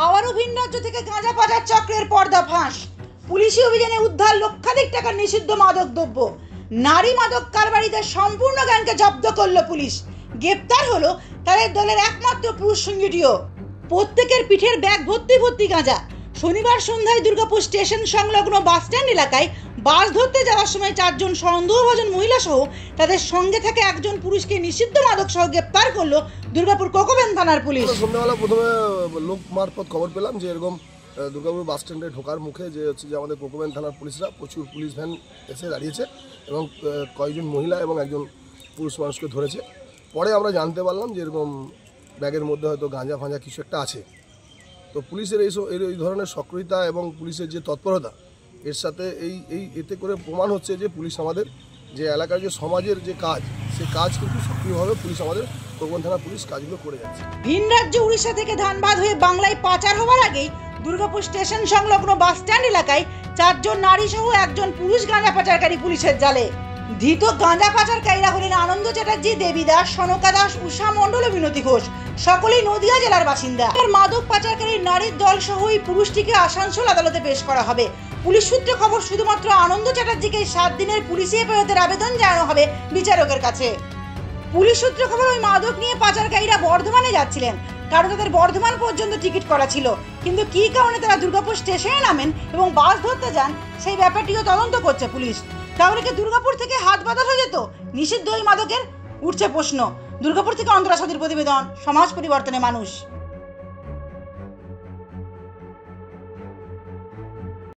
আবারও ভিন রাজ্য থেকে গাঁজা পাচার চক্রের পর্দা ফাঁস। পুলিশি অভিযানে উদ্ধার লক্ষাধিক টাকার নিষিদ্ধ মাদক দ্রব্য। নারী মাদক কারবারিদের সম্পূর্ণ গ্যাংকে জব্দ করলো পুলিশ। গ্রেপ্তার হলো তাদের দলের একমাত্র পুরুষ সঙ্গীটিও। প্রত্যেকের পিঠের ব্যাগ ভর্তি ভর্তি গাঁজা। শনিবার সন্ধ্যায় দুর্গাপুর স্টেশন সংলগ্ন বাসস্ট্যান্ড এলাকায় বাস ধরতে যাওয়ার সময় 4 জন সন্দেহভাজন মহিলা সহ তাদের সঙ্গে থাকা একজন পুরুষকে নিষিদ্ধ মাদক সহ গ্রেপ্তার করলো দুর্গাপুর কোকোভ্যান থানার পুলিশ। সন্ধ্যাবেলা প্রথমে লোক মারফত খবর পেলাম যে এরকম দুর্গাপুর বাস স্ট্যান্ডে ঢোকার মুখে যে আমাদের কোকোভ্যান থানার পুলিশরা প্রচুর পুলিশ ভ্যান এসে দাঁড়িয়েছে এবং কয়েকজন মহিলা এবং একজন পুরুষ মানুষকে ধরেছে। পরে আমরা জানতে পারলাম যে এরকম ব্যাগের মধ্যে হয়তো গাঁজা ফাঁজা কিছু একটা আছে। তো পুলিশের এই ধরনের সক্রিয়তা এবং পুলিশের যে তৎপরতা, এর সাথে এতে করে প্রমাণ হচ্ছে যে পুলিশ আমাদের যে এলাকার যে সমাজের যে কাজ, সেই কাজ কিন্তু সক্রিয়ভাবে পুলিশ আমাদের কোকোভ্যান থানার পুলিশ কাজগুলো করে যাচ্ছে। ভিন রাজ্য উড়িষ্যা থেকে ধানবাদ হয়ে বাংলায় পাচার হওয়ার আগেই দুর্গাপুর স্টেশন সংলগ্ন বাস স্ট্যান্ড এলাকায় 4 জন নারী সহ একজন পুরুষ গাঁজা পাচারকারী পুলিশের জালে। ধৃত গাঁজা পাচারকারীরা হলেন আনন্দ চ্যাটার্জি, দেবী দাস, সনকা দাস, উষা মণ্ডল ও বিনতি ঘোষ। সকলেই নদিয়া জেলার বাসিন্দা। মাদক পাচারকারী নারীর দল সহ ওই পুরুষটিকে আসানসোল আদালতে পেশ করা হবে। পুলিশ সূত্রে খবর, শুধুমাত্র আনন্দ চ্যাটার্জিকে 7 দিনের পুলিশি হেফাজতের আবেদন জানানো হবে বিচারকের কাছে। পুলিশ সূত্রে খবর, ওই মাদক নিয়ে পাচারকারীরা বর্ধমানে যাচ্ছিলেন, কারণ তাদের বর্ধমান পর্যন্ত টিকিট করা ছিল। কিন্তু কী কারণে তারা দুর্গাপুর স্টেশনে নামেন এবং বাস ধরতে যান, সেই ব্যাপারটিও তদন্ত করছে পুলিশ। তাহলে কি দুর্গাপুর থেকে হাত বাঁধা হয়ে যেত নিষিদ্ধ ওই মাদকের? উঠছে প্রশ্ন। দুর্গাপুর থেকে অন্তরা সদীর প্রতিবেদন, সমাজ পরিবর্তনে মানুষ।